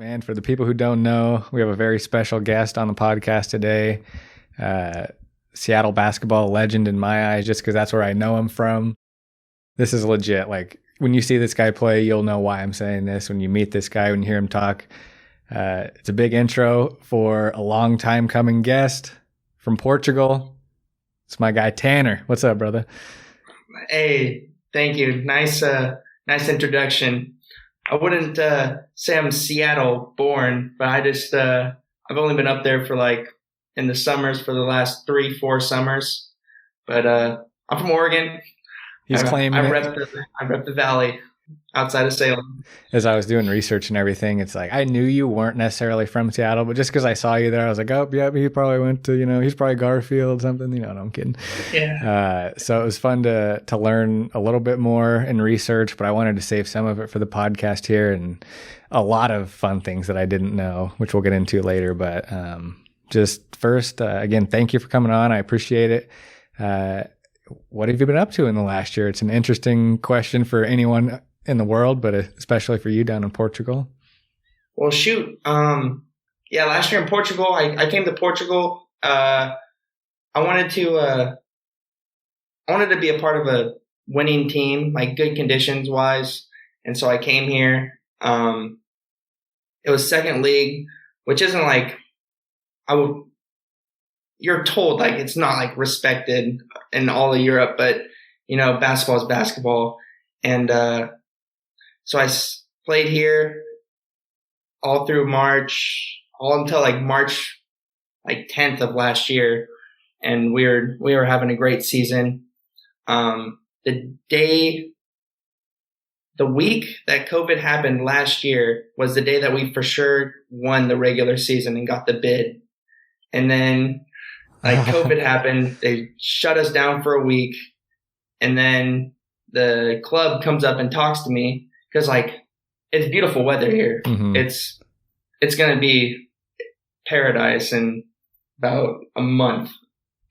Man, for the people who don't know, we have a very special guest on the podcast today. Seattle basketball legend in my eyes, just because that's where I know him from. This is legit. Like, when you see this guy play, you'll know why I'm saying this. When you meet this guy, when you hear him talk, it's a big intro for a long time coming guest from Portugal. It's my guy, Tanner. What's up, brother? Hey, thank you. Nice introduction. I wouldn't say I'm Seattle born, but I've only been up there for in the summers for the last 3-4 summers. But I'm from Oregon. He's claiming I rep the valley outside of Salem. As I was doing research and everything, it's like I knew you weren't necessarily from Seattle, but just because I saw you there, I was like, oh, yeah, he probably went to, he's probably Garfield, something. No, I'm kidding. Yeah. So it was fun to learn a little bit more in research, but I wanted to save some of it for the podcast here, and a lot of fun things that I didn't know, which we'll get into later. But just first, again, thank you for coming on. I appreciate it. What have you been up to in the last year? It's an interesting question for anyone in the world, but especially for you down in Portugal. Well, shoot. Last year in Portugal, I came to Portugal. I wanted to be a part of a winning team, like good conditions wise. And so I came here. It was second league, which isn't you're told it's not respected in all of Europe, but basketball is basketball. And, so I played here all through March, all until March 10th of last year. And we were having a great season. The week that COVID happened last year was the day that we for sure won the regular season and got the bid. And then COVID happened, they shut us down for a week. And then the club comes up and talks to me because it's beautiful weather here. Mm-hmm. It's going to be paradise in about a month.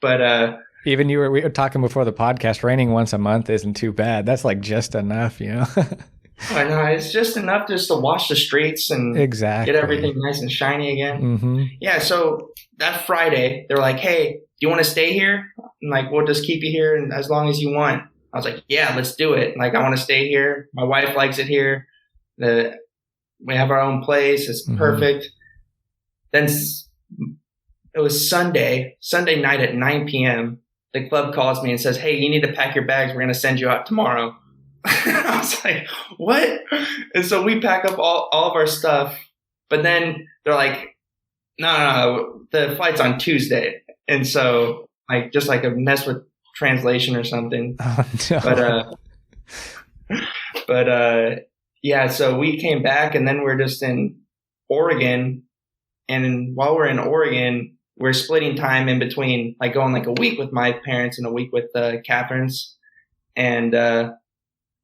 But, even we were talking before the podcast, raining once a month isn't too bad. That's just enough, I know, it's just enough just to wash the streets and exactly get everything nice and shiny again. Mm-hmm. Yeah. So that Friday, they're like, "Hey, do you want to stay here? And we'll just keep you here and as long as you want." I was like, "Yeah, let's do it. I want to stay here. My wife likes it here. We have our own place. It's perfect." Then it was Sunday night at 9 p.m. The club calls me and says, "Hey, you need to pack your bags. We're going to send you out tomorrow." I was like, "What?" And so we pack up all of our stuff. But then they're like, no, the flight's on Tuesday. And so just a mess with translation or something. Oh, no. But yeah, so we came back and then we're just in Oregon. And while we're in Oregon, we're splitting time in between, going a week with my parents and a week with Catherine's. And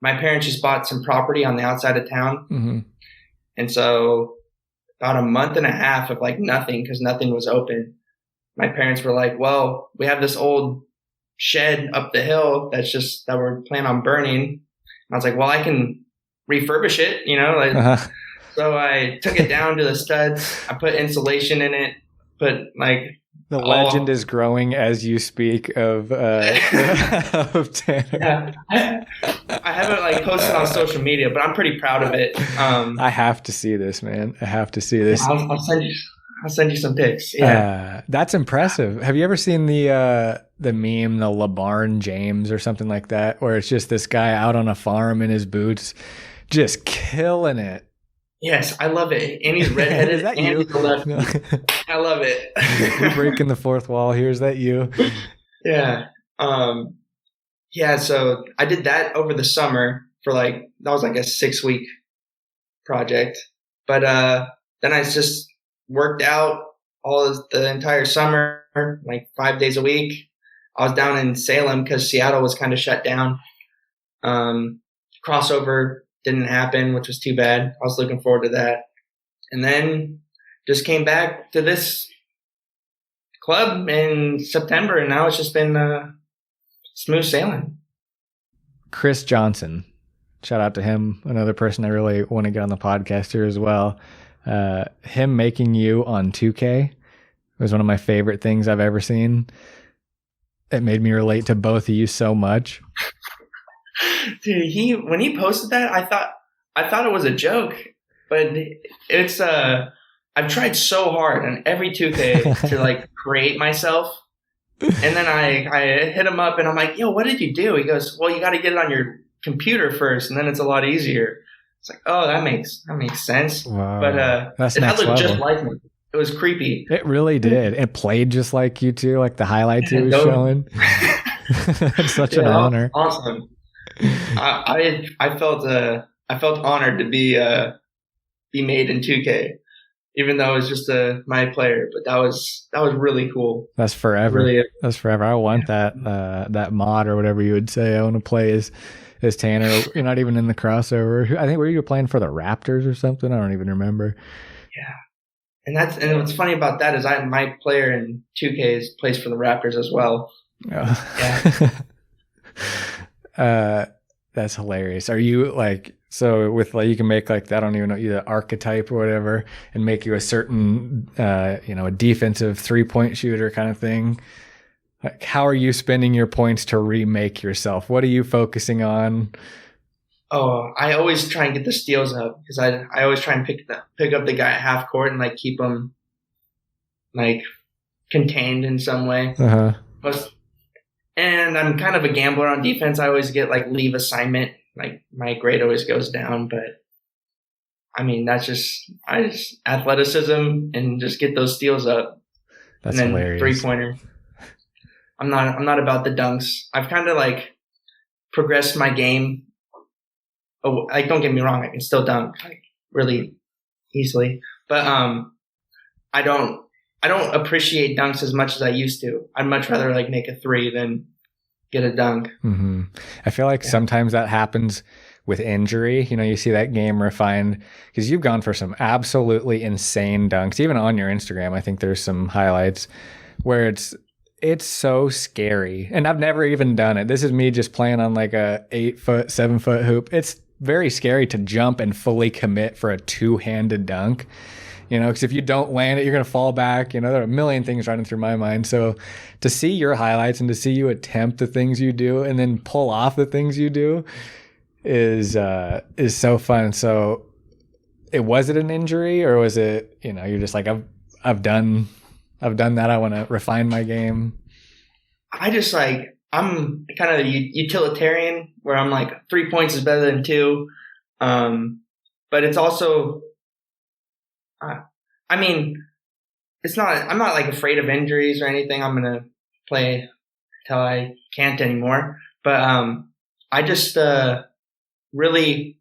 my parents just bought some property on the outside of town. Mm-hmm. And so about a month and a half of nothing, because nothing was open. My parents were like, "Well, we have this old shed up the hill that we're planning on burning." And I was like, "Well, I can refurbish it, So I took it down to the studs. I put insulation in it, the legend is growing as you speak of Tanner. Yeah. I haven't posted on social media, but I'm pretty proud of it. I have to see this, man. I have to see this. I'll send you some pics. Yeah, that's impressive. Have you ever seen the meme, the LeBron James or something like that, where it's just this guy out on a farm in his boots, just killing it? Yes, I love it. And he's redheaded. Is that you? No. I love it. You're breaking the fourth wall here. Is that you? Yeah. Yeah, so I did that over the summer for that was a 6-week project. But then I just worked out the entire summer, 5 days a week. I was down in Salem because Seattle was kind of shut down. Crossover didn't happen, which was too bad. I was looking forward to that. And then just came back to this club in September, and now it's just been smooth sailing. Chris Johnson, shout out to him, another person I really want to get on the podcast here as well. him making you on 2K was one of my favorite things I've ever seen. It made me relate to both of you so much. Dude, when he posted that, I thought it was a joke, but it's I've tried so hard on every 2K to like create myself, and then I hit him up and I'm like, yo, what did you do? He goes, well, you got to get it on your computer first, and then it's a lot easier. It's like, oh, that makes sense. Wow. But That's it next looked level. just like me. It was creepy. It really did. It played just like you too, like the highlights he was showing. It's such an honor. Awesome. I felt honored to be made in 2K, even though it was just my player. But that was really cool. That's forever. Really, that's forever. I want that mod or whatever you would say. I want to play as Tanner. You're not even in the crossover. I think were you playing for the Raptors or something? I don't even remember. Yeah. And what's funny about that is my player in 2K plays for the Raptors as well. Oh. Yeah. That's hilarious. Are you like, so with like, you can make like, I don't even know, either archetype or whatever, and make you a certain, a defensive 3-point shooter kind of thing. Like, how are you spending your points to remake yourself? What are you focusing on? Oh, I always try and get the steals up because I always try and pick up the guy at half court and like keep him like contained in some way. Uh-huh. And I'm kind of a gambler on defense. I always get like leave assignment. Like my grade always goes down, but I mean that's just athleticism and just get those steals up. That's and then hilarious. 3-pointer. I'm not about the dunks. I've kind of like progressed my game. Oh, like don't get me wrong, I can still dunk like really easily, but I don't appreciate dunks as much as I used to. I'd much rather like make a 3 than get a dunk. Mm-hmm. I feel like sometimes that happens with injury. You see that game refined because you've gone for some absolutely insane dunks. Even on your Instagram, I think there's some highlights where it's so scary. And I've never even done it. This is me just playing on like a 8-foot, 7-foot hoop. It's very scary to jump and fully commit for a 2-handed dunk. Because if you don't land it, you're going to fall back. There are a million things running through my mind. So to see your highlights and to see you attempt the things you do and then pull off the things you do is so fun. So was it an injury or was it, you're just like, I've done that. I want to refine my game. I just like, I'm kind of a utilitarian where I'm like 3 points is better than 2. But it's also, I mean, I'm not like afraid of injuries or anything. I'm going to play till I can't anymore. But I just really,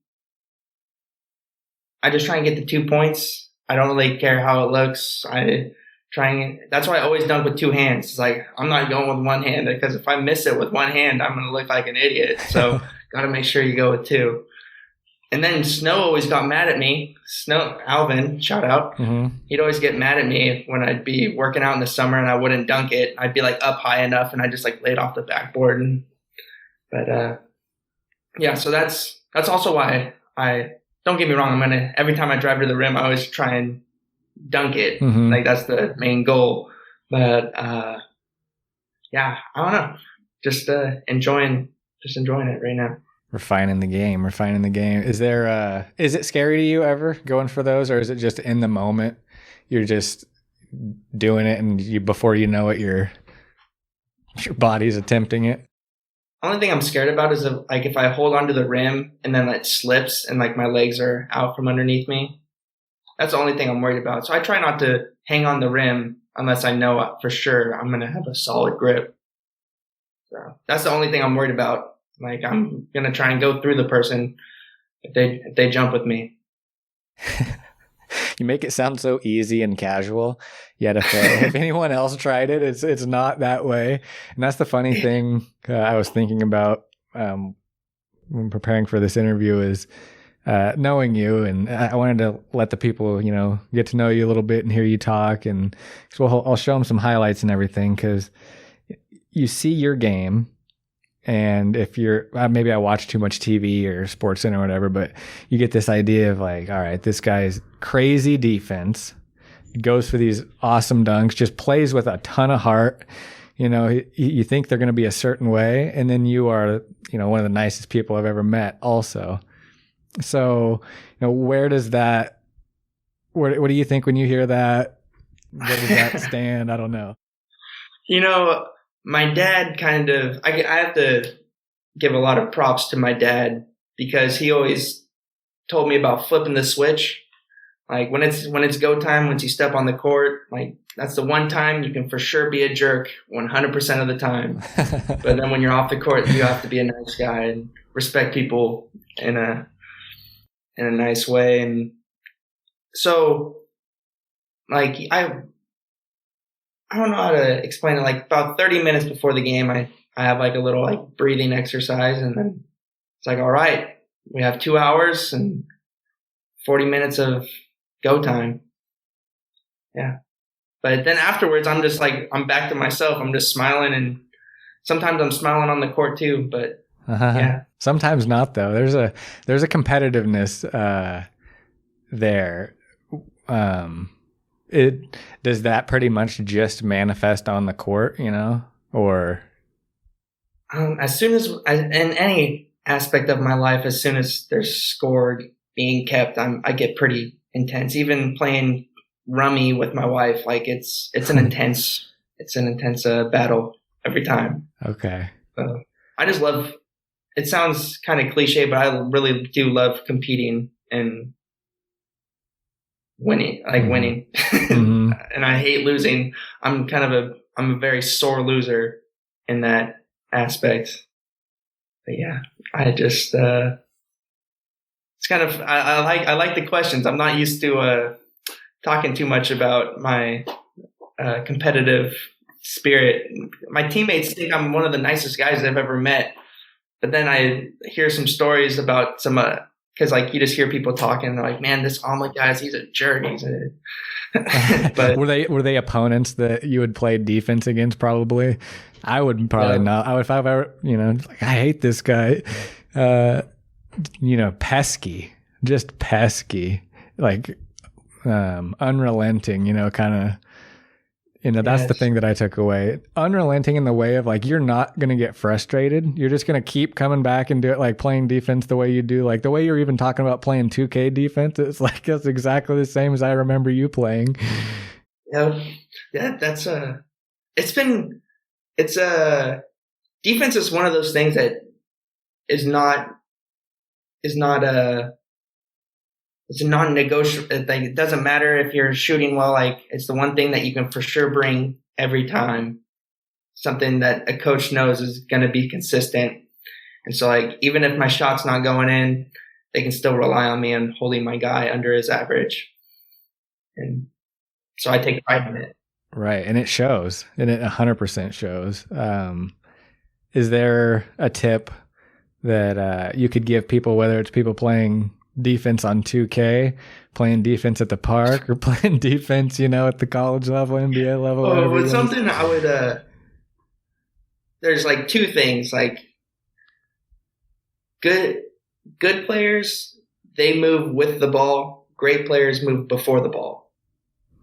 I just try and get the 2 points. I don't really care how it looks. That's why I always dunk with 2 hands. It's like, I'm not going with one hand because if I miss it with one hand, I'm going to look like an idiot. So got to make sure you go with 2. And then Snow always got mad at me. Snow, Alvin, shout out. Mm-hmm. He'd always get mad at me when I'd be working out in the summer and I wouldn't dunk it. I'd be like up high enough and I just like laid off the backboard. So that's also why don't get me wrong. Every time I drive to the rim, I always try and dunk it. Mm-hmm. Like that's the main goal. But I don't know. Just enjoying it right now. Refining the game. Is it scary to you ever going for those, or is it just in the moment you're just doing it and before you know it, your body's attempting it? Only thing I'm scared about is if I hold onto the rim and then it slips and like my legs are out from underneath me. That's the only thing I'm worried about. So I try not to hang on the rim unless I know for sure I'm going to have a solid grip. So that's the only thing I'm worried about. Like I'm going to try and go through the person if they jump with me. You make it sound so easy and casual, yet if anyone else tried it, it's not that way. And that's the funny thing I was thinking about when preparing for this interview is knowing you, and I wanted to let the people, get to know you a little bit and hear you talk, and so I'll show them some highlights and everything because you see your game. And if you're, maybe I watch too much TV or Sports Center or whatever, but you get this idea of like, all right, this guy's crazy defense, goes for these awesome dunks, just plays with a ton of heart. You know, you think they're going to be a certain way, and then you are, you know, one of the nicest people I've ever met also. So, you know, where does that, what do you think when you hear that? Where does that stand? I don't know. You know, my dad kind of, I have to give a lot of props to my dad because he always told me about flipping the switch. Like when it's go time, once you step on the court, like that's the one time you can for sure be a jerk 100% of the time. But then when you're off the court, you have to be a nice guy and respect people in a nice way. And so like I don't know how to explain it. Like about 30 minutes before the game, I have like a little like breathing exercise, and then it's like, all right, we have 2 hours and 40 minutes of go time. Yeah. But then afterwards, I'm just like, I'm back to myself. I'm just smiling, and sometimes I'm smiling on the court too, but yeah. Sometimes not though. There's a competitiveness there. It does that pretty much just manifest on the court, you know, or as soon as in any aspect of my life, as soon as there's score being kept, I get pretty intense. Even playing rummy with my wife, like it's an intense battle every time. Okay. I just love. It sounds kind of cliche, but I really do love competing and winning, winning. Mm-hmm. And I hate losing. I'm a very sore loser in that aspect. But yeah, I just, it's kind of, I like the questions. I'm not used to, talking too much about my, competitive spirit. My teammates think I'm one of the nicest guys they've ever met. But then I hear some stories about some, because like you just hear people talking, and they're like, "Man, this Omlid guy, he's a jerk." But were they opponents that you would play defense against? Probably, I would probably not. I would, if I ever, you know, like I hate this guy. You know, pesky, just pesky, like unrelenting. You know, kind of. You know, that's the thing that I took away. Unrelenting in the way of like, you're not going to get frustrated. You're just going to keep coming back and do it, like playing defense the way you do. Like the way you're even talking about playing 2K defense. It's like, that's exactly the same as I remember you playing. Yeah. That's defense is one of those things that is not it's a non-negotiable thing. It doesn't matter if you're shooting well. Like it's the one thing that you can for sure bring every time. Something that a coach knows is going to be consistent. And so like, even if my shot's not going in, they can still rely on me and holding my guy under his average. And so I take pride in it. Right. And it shows, and it 100% shows. Is there a tip that you could give people, whether it's people playing defense on 2K, playing defense at the park, or playing defense, you know, at the college level, NBA level? Oh, it's something I would, there's like two things, like good players, they move with the ball. Great players move before the ball.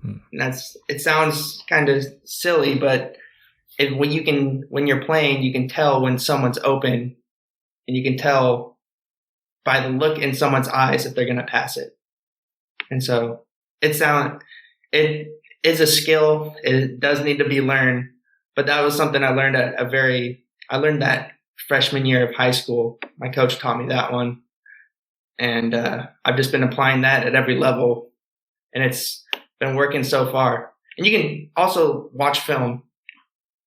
And it sounds kind of silly, but when you're playing, you can tell when someone's open, and you can tell by the look in someone's eyes if they're going to pass it. And so it is a skill. It does need to be learned, but that was something I learned I learned that freshman year of high school. My coach taught me that one. And I've just been applying that at every level, and it's been working so far. And you can also watch film.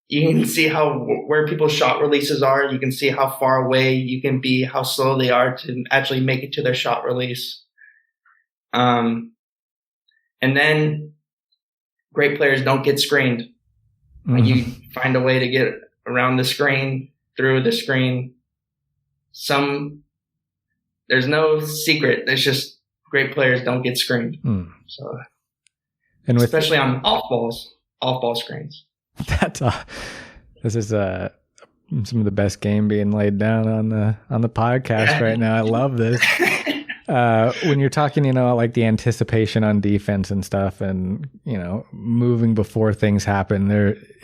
You can see where people's shot releases are. You can see how far away you can be, how slow they are to actually make it to their shot release. And then great players don't get screened. Mm-hmm. You find a way to get around the screen, through the screen. There's no secret. There's just great players don't get screened. So, and especially on off ball screens. This is Some of the best game being laid down on the podcast right now. I love this. When you're talking, like the anticipation on defense and stuff, and moving before things happen,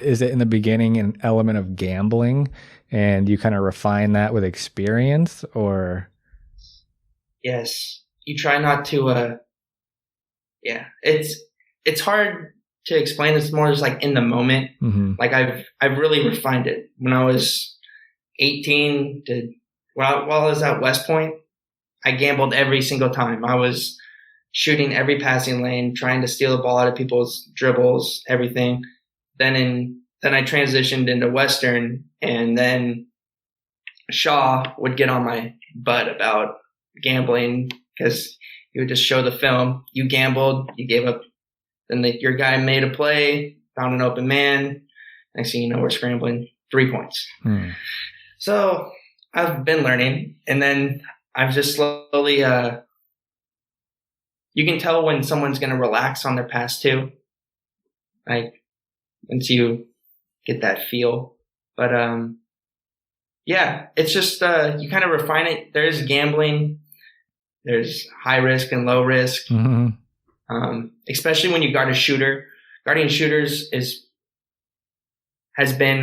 is it in the beginning an element of gambling, and you kind of refine that with experience, or? Yes, you try not to. Yeah, it's hard to explain. It's more just like in the moment. Mm-hmm. Like I've really refined it. When I was 18 while I was at West Point, I gambled every single time. I was shooting every passing lane, trying to steal the ball out of people's dribbles, everything. Then I transitioned into Western, and then Shaw would get on my butt about gambling because he would just show the film. You gambled, you gave up. Then your guy made a play, found an open man. Next thing you know, we're scrambling 3 points. So I've been learning, and then I've just slowly, you can tell when someone's going to relax on their pass too. Like once you get that feel. But, yeah, it's just, you kind of refine it. There's gambling. There's high risk and low risk. Mm-hmm. Especially when you guard a shooter. Guarding shooters has been,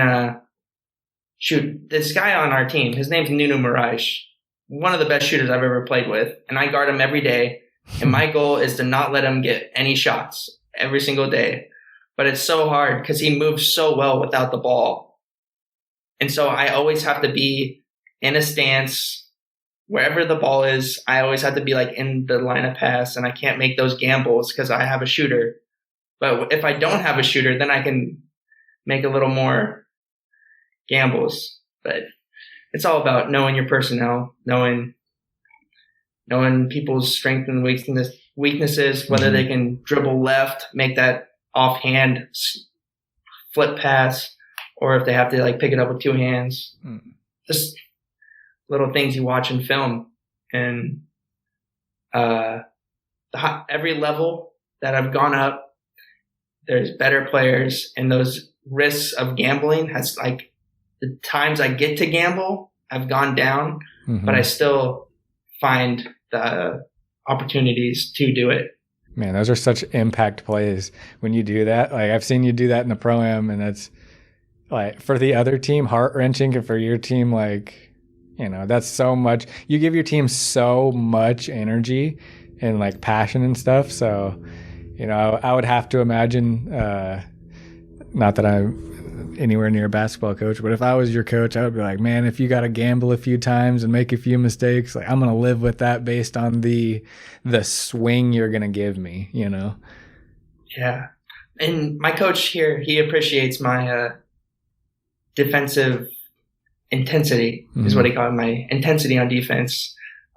this guy on our team, his name's Nunu Mirage, one of the best shooters I've ever played with. And I guard him every day. And my goal is to not let him get any shots every single day. But it's so hard because he moves so well without the ball. And so I always have to be in a stance wherever the ball is. I always have to be like in the line of pass, and I can't make those gambles because I have a shooter. But if I don't have a shooter, then I can make a little more gambles. But it's all about knowing your personnel, knowing people's strengths and weaknesses, whether they can dribble left, make that offhand flip pass, or if they have to like pick it up with two hands. Just little things you watch in film. And every level that I've gone up, there's better players, and those risks of gambling has like the times I get to gamble, I've gone down, but I still find the opportunities to do it. Man, those are such impact plays when you do that. Like I've seen you do that in the Pro-Am, and that's like for the other team heart-wrenching, and for your team, like, that's so much. You give your team so much energy and like passion and stuff. So, I would have to imagine, not that I'm anywhere near a basketball coach, but if I was your coach, I would be like, man, if you got to gamble a few times and make a few mistakes, like I'm going to live with that based on the swing you're going to give me, Yeah. And my coach here, he appreciates my defensive intensity is what he called my intensity on defense.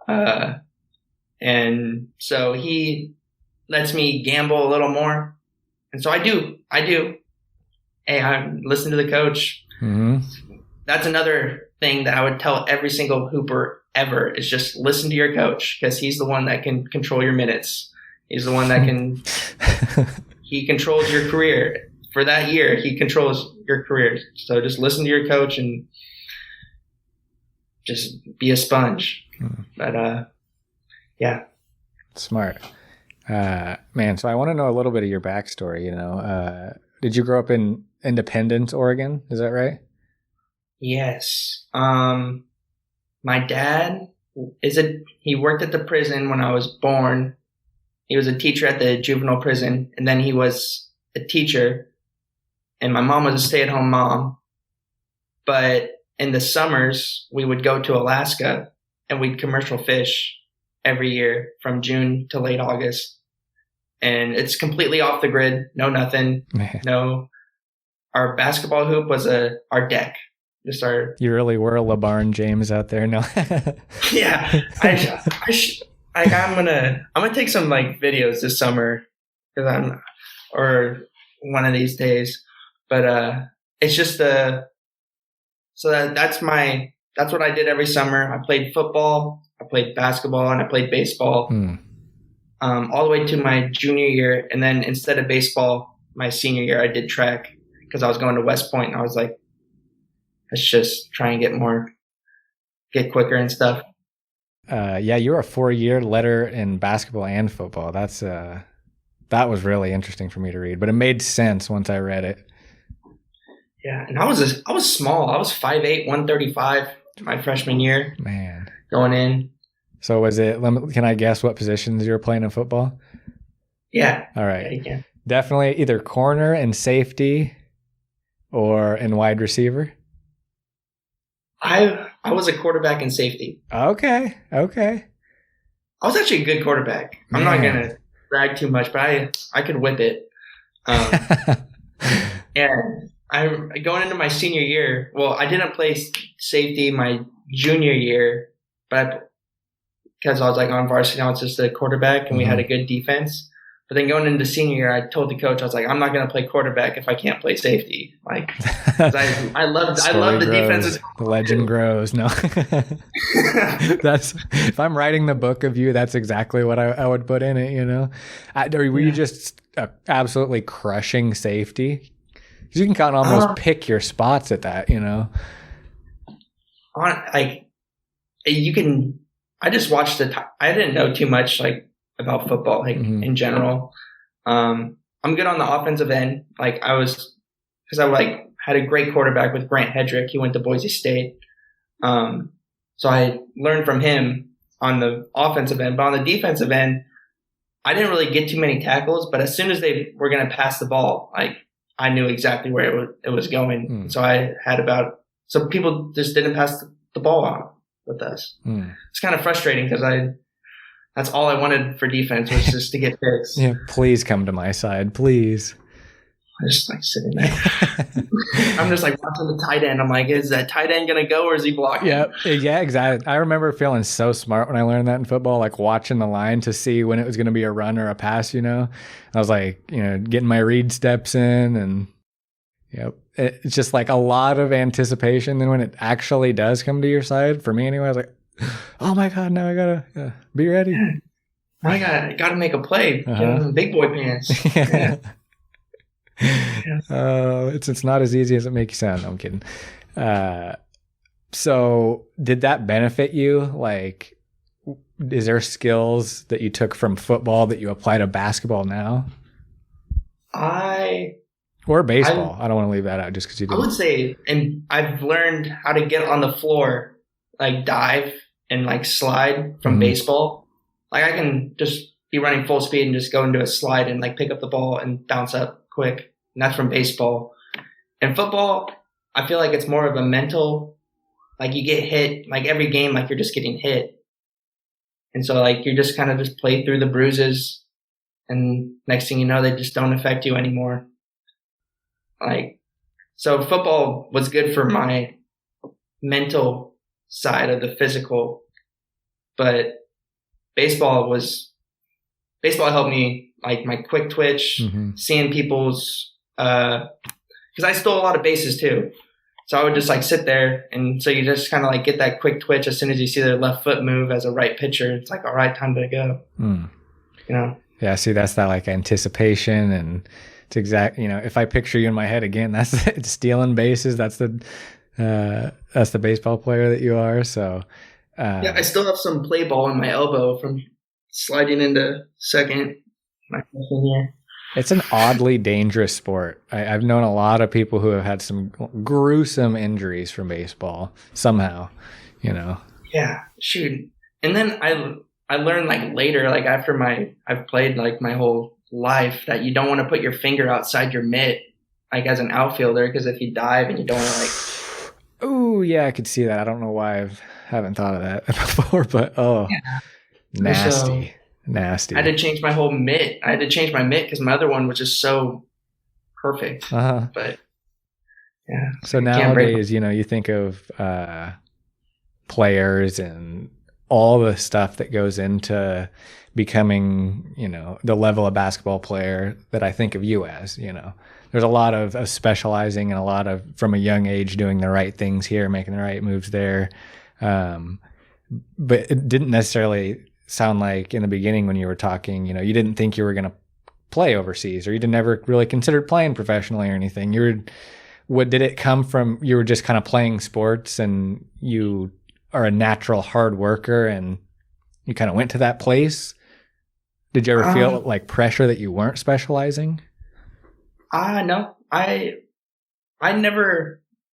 And so he lets me gamble a little more. And so I do. Hey, I listen to the coach. That's another thing that I would tell every single hooper ever is just listen to your coach, because he's the one that can control your minutes. He's the one that can, he controls your career. For that year, he controls your career. So just listen to your coach and just be a sponge. But, yeah. Smart. Man, so I want to know a little bit of your backstory, Did you grow up in Independence, Oregon? Is that right? Yes. My dad he worked at the prison when I was born. He was a teacher at the juvenile prison, and then he was a teacher, and my mom was a stay-at-home mom. But in the summers, we would go to Alaska, and we'd commercial fish every year from June to late August. And it's completely off the grid. No nothing. No. Our basketball hoop was our deck. You really were a LeBron James out there. No. Yeah. I'm gonna take some like videos this summer or one of these days. But it's just that's what I did every summer. I played football, I played basketball, and I played baseball. All the way to my junior year. And then instead of baseball, my senior year, I did track because I was going to West Point. And I was like, let's just try and get quicker and stuff. Yeah, you were a 4-year letter in basketball and football. That was really interesting for me to read, but it made sense once I read it. Yeah, and I was small. I was 5'8", 135 my freshman year. Man, going in. So can I guess what positions you were playing in football? Yeah. All right. Yeah, you can. Definitely either corner and safety or in wide receiver. I was a quarterback and safety. Okay. I was actually a good quarterback. I'm not gonna brag too much, but I could whip it. And I'm going into my senior year. Well, I didn't play safety my junior year, but because I was like on varsity, I was just a quarterback, and we had a good defense. But then going into senior year, I told the coach, I was like, I'm not going to play quarterback if I can't play safety. Like, I love the defense. The legend grows. No, if I'm writing the book of you, that's exactly what I would put in it. You know, were you just absolutely crushing safety? Because you can kind of almost pick your spots at that. You know, you can. I just watched I didn't know too much about football, in general. I'm good on the offensive end. Because I had a great quarterback with Grant Hedrick. He went to Boise State. So I learned from him on the offensive end. But on the defensive end, I didn't really get too many tackles. But as soon as they were going to pass the ball, I knew exactly where it was going. So I had so people just didn't pass the ball out with us. It's kind of frustrating because that's all I wanted for defense was just to get picks. Yeah, please come to my side, please. I'm just sitting there. I'm just watching the tight end. I'm like, is that tight end gonna go or is he blocking? Yeah, exactly. I remember feeling so smart when I learned that in football, watching the line to see when it was gonna be a run or a pass. I was getting my read steps in, and it's just a lot of anticipation. Then when it actually does come to your side, for me anyway, I was like, oh my God, now I gotta be ready. I gotta make a play. Get in the big boy pants. It's not as easy as it makes you sound. No, I'm kidding. So did that benefit you? Is there skills that you took from football that you apply to basketball now? Or baseball. I don't want to leave that out just because you did. I would say, and I've learned how to get on the floor, dive and slide from baseball. I can just be running full speed and just go into a slide and pick up the ball and bounce up quick. And that's from baseball. And football, I feel it's more of a mental, you get hit, every game, you're just getting hit. And so you just kind of just play through the bruises, and next thing you know, they just don't affect you anymore. So football was good for my mental side of the physical, but baseball helped me, my quick twitch, seeing people's, because I stole a lot of bases too. So I would just sit there, and so you just kind of get that quick twitch as soon as you see their left foot move as a right pitcher. It's all right, time to go. Yeah, see, that's that anticipation, and it's exact. If I picture you in my head again, that's stealing bases. That's the baseball player that you are. So I still have some play ball in my elbow from sliding into second my freshman year. It's an oddly dangerous sport. I've known a lot of people who have had some gruesome injuries from baseball somehow, Yeah, shoot. And then I learned later, after I've played my whole life, that you don't want to put your finger outside your mitt, as an outfielder, because if you dive and you don't want to Oh yeah, I could see that. I don't know why I haven't thought of that before, but nasty. Nasty. I had to change my whole mitt. I had to change my mitt because my other one was just so perfect. But yeah. So nowadays, you think of players and all the stuff that goes into becoming, the level of basketball player that I think of you as, There's a lot of specializing and a lot of, from a young age, doing the right things here, making the right moves there. But it didn't necessarily sound like in the beginning when you were talking, you didn't think you were going to play overseas, or you didn't ever really consider playing professionally or anything. did it come from, you were just kind of playing sports and you are a natural hard worker and you kind of went to that place? Did you ever feel like pressure that you weren't specializing? No, I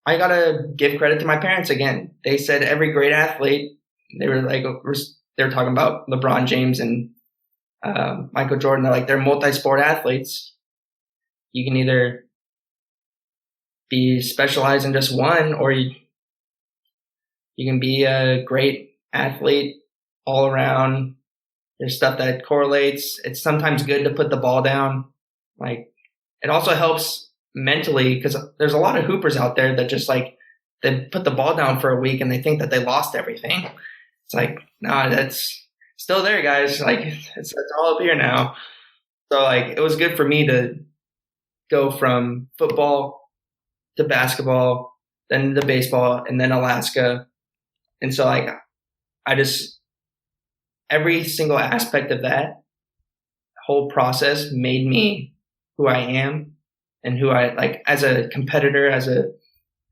gotta give credit to my parents again. They said every great athlete, they were talking about LeBron James and Michael Jordan. They're like, they're multi-sport athletes. You can either be specialized in just one, or you can be a great athlete all around. There's stuff that correlates. It's sometimes good to put the ball down. Like, it also helps mentally, because there's a lot of hoopers out there that just like, they put the ball down for a week and they think that they lost everything. It's like, nah, that's still there, guys. Like, it's all up here now. So like, it was good for me to go from football to basketball, then to baseball, and then Alaska. And so like, every single aspect of that whole process made me who I am and who I like as a competitor, as a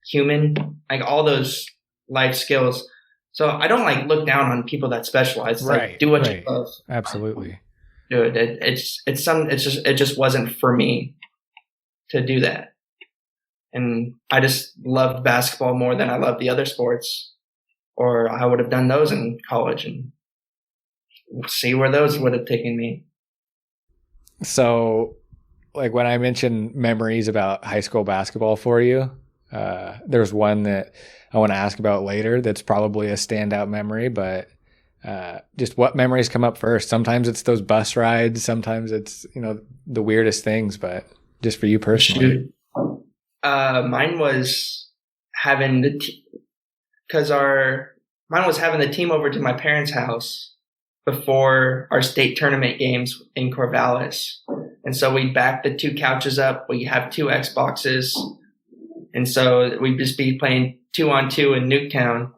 human, like all those life skills. So I don't like look down on people that specialize. It's right. Like, do what you love. Absolutely. Do it. It just wasn't for me to do that. And I just loved basketball more than I loved the other sports, or I would have done those in college and see where those would have taken me. So like when I mentioned memories about high school basketball for you, there's one that I want to ask about later that's probably a standout memory, but just what memories come up first? Sometimes it's those bus rides, sometimes it's, the weirdest things, but just for you personally. Mine was having the team over to my parents' house before our state tournament games in Corvallis. And so we'd back the 2 couches up. We have 2 Xboxes. And so we'd just be playing 2-on-2 in Nuketown.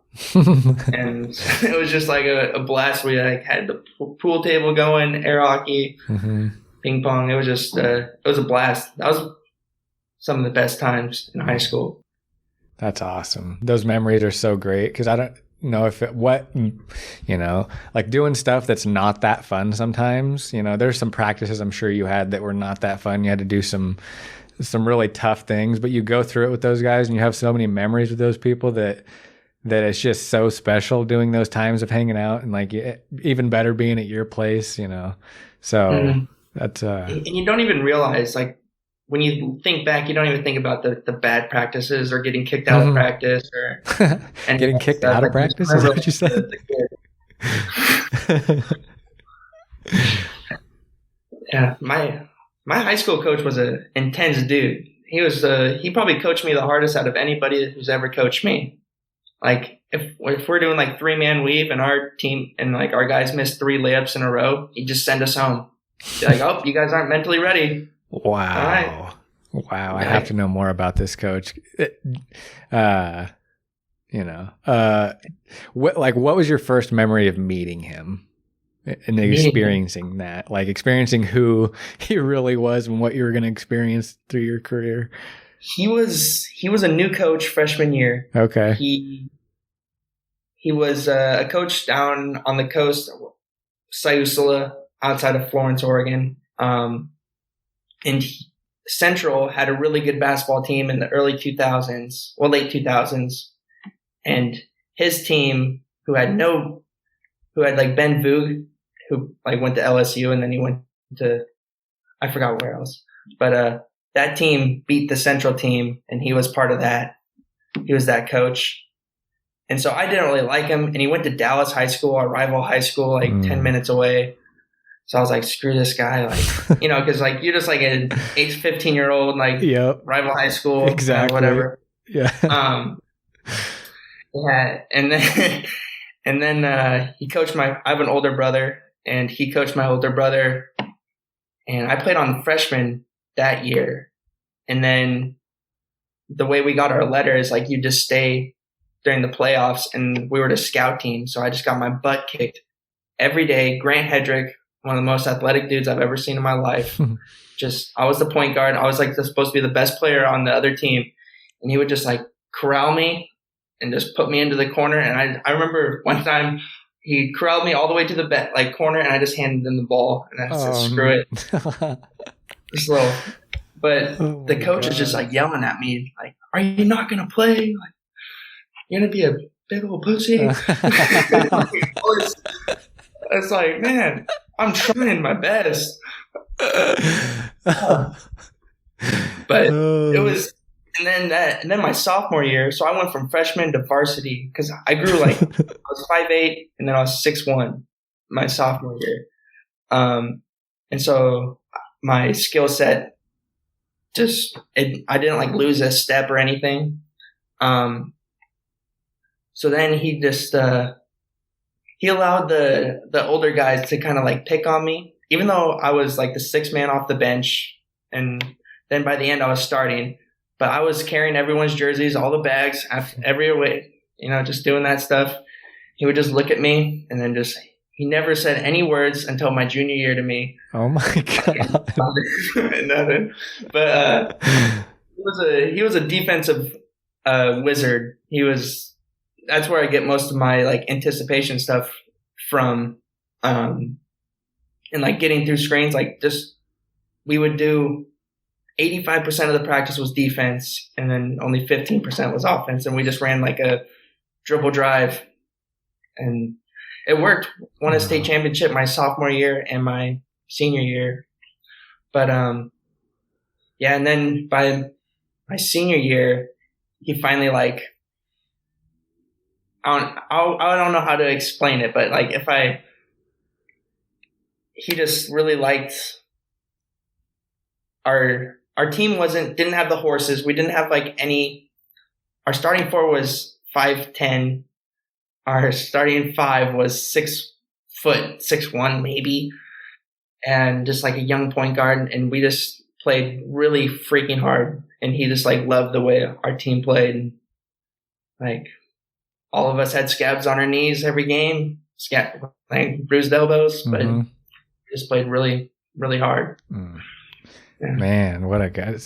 And it was just like a blast. We like had the pool table going, air hockey, ping pong. It was just, it was a blast. That was some of the best times in high school. That's awesome. Those memories are so great, because I don't know like doing stuff that's not that fun sometimes. There's some practices I'm sure you had that were not that fun. You had to do some really tough things, but you go through it with those guys and you have so many memories with those people that it's just so special doing those times of hanging out, and like even better being at your place, So that's and you don't even realize, like, when you think back, you don't even think about the bad practices or getting kicked out of practice or getting kicked out of practice. Is that what you said? Yeah, my high school coach was an intense dude. He was he probably coached me the hardest out of anybody who's ever coached me. Like if we're doing like 3-man weave and our team and like our guys missed 3 layups in a row, he'd just send us home. Be like, oh, you guys aren't mentally ready. Wow. Right. Wow. I have to know more about this coach. What was your first memory of meeting him and experiencing that, like experiencing who he really was and what you were going to experience through your career? He was a new coach freshman year. Okay. He was a coach down on the coast, Siuslaw, outside of Florence, Oregon. And Central had a really good basketball team in the early 2000s, well, late 2000s. And his team, who had like Ben Voog, who like went to LSU and then he went to, I forgot where else. But that team beat the Central team and he was part of that. He was that coach. And so I didn't really like him. And he went to Dallas High School, our rival high school, like 10 minutes away. So I was like, screw this guy. Like, because like you're just like an 15-year-old, like rival high school, exactly, whatever. Yeah. Yeah. And then he coached I have an older brother and he coached my older brother, and I played on freshman that year. And then the way we got our letter is like, you just stay during the playoffs, and we were the scout team. So I just got my butt kicked every day. Grant Hedrick, one of the most athletic dudes I've ever seen in my life. I was the point guard. I was like supposed to be the best player on the other team. and he would just like corral me and just put me into the corner. And I remember one time he corralled me all the way to the corner, and I just handed him the ball, and I said, "Screw it." Just a little, but the coach is just like yelling at me, like, "Are you not gonna play? Like, you're gonna be a big old pussy." It's like, man, I'm trying my best. But it was, and then my sophomore year, so I went from freshman to varsity because I grew like I was 5'8", and then I was 6'1" my sophomore year, and so my skill set I didn't like lose a step or anything. So then he just he allowed the older guys to kind of like pick on me, even though I was like the sixth man off the bench, and then by the end I was starting. But I was carrying everyone's jerseys, all the bags, every away, just doing that stuff. He would just look at me, and then he never said any words until my junior year to me. Oh my God. Nothing. But he was a defensive wizard. That's where I get most of my like anticipation stuff from, and like getting through screens. Like we would do 85% of the practice was defense, and then only 15% was offense, and we just ran like a dribble drive, and it worked. Won a state championship my sophomore year and my senior year, but yeah, and then by my senior year, he finally like. I don't know how to explain it, but like he just really liked our team didn't have the horses. We didn't have like our starting four was 5'10". Our starting five was 6 foot, 6'1" maybe. And just like a young point guard. And we just played really freaking hard. And he just like loved the way our team played. Like, all of us had scabs on our knees every game, like bruised elbows, but just played really, really hard. Mm. Yeah. Man, what a guy.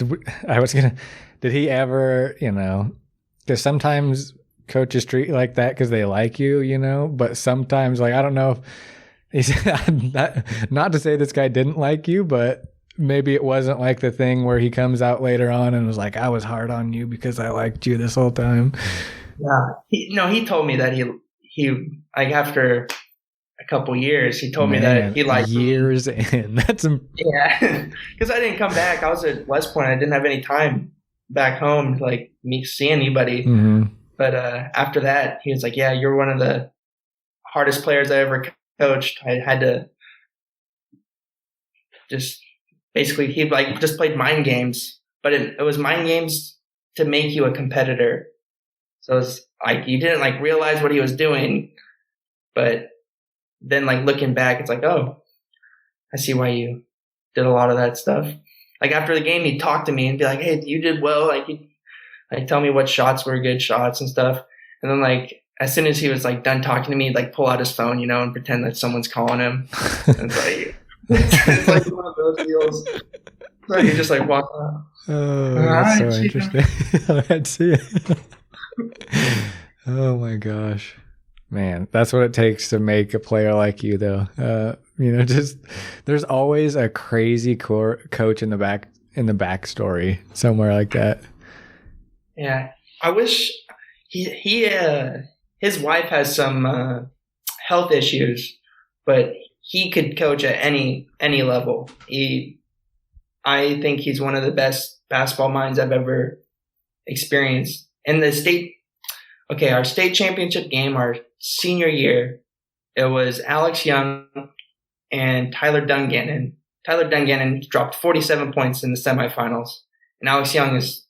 Did he ever, because sometimes coaches treat you like that because they like you, but sometimes, like, I don't know if he's not to say this guy didn't like you, but maybe it wasn't like the thing where he comes out later on and was like, I was hard on you because I liked you this whole time. Yeah, he told me that he like after a couple years, he told me that he liked years me. In. That's yeah, because I didn't come back. I was at West Point. I didn't have any time back home to like see anybody. Mm-hmm. But after that, he was like, "Yeah, you're one of the hardest players I ever coached." I had to just basically he like just played mind games, but it was mind games to make you a competitor. So it's like you didn't like realize what he was doing, but then like looking back, it's like, oh, I see why you did a lot of that stuff. Like after the game, he'd talk to me and be like, "Hey, you did well." Like he'd tell me what shots were good shots and stuff. And then like as soon as he was like done talking to me, he'd like pull out his phone, and pretend that someone's calling him. And it's like one of those deals. So you just like walk out. Oh, that's so interesting. I'd see it. Oh my gosh, man, that's what it takes to make a player like you, though. Just there's always a crazy coach in the backstory somewhere like that. Yeah, I wish his wife has some health issues, but he could coach at any level. I think he's one of the best basketball minds I've ever experienced. And our state championship game, our senior year, it was Alex Young and Tyler Dungannon. Tyler Dungannon dropped 47 points in the semifinals, and Alex Young was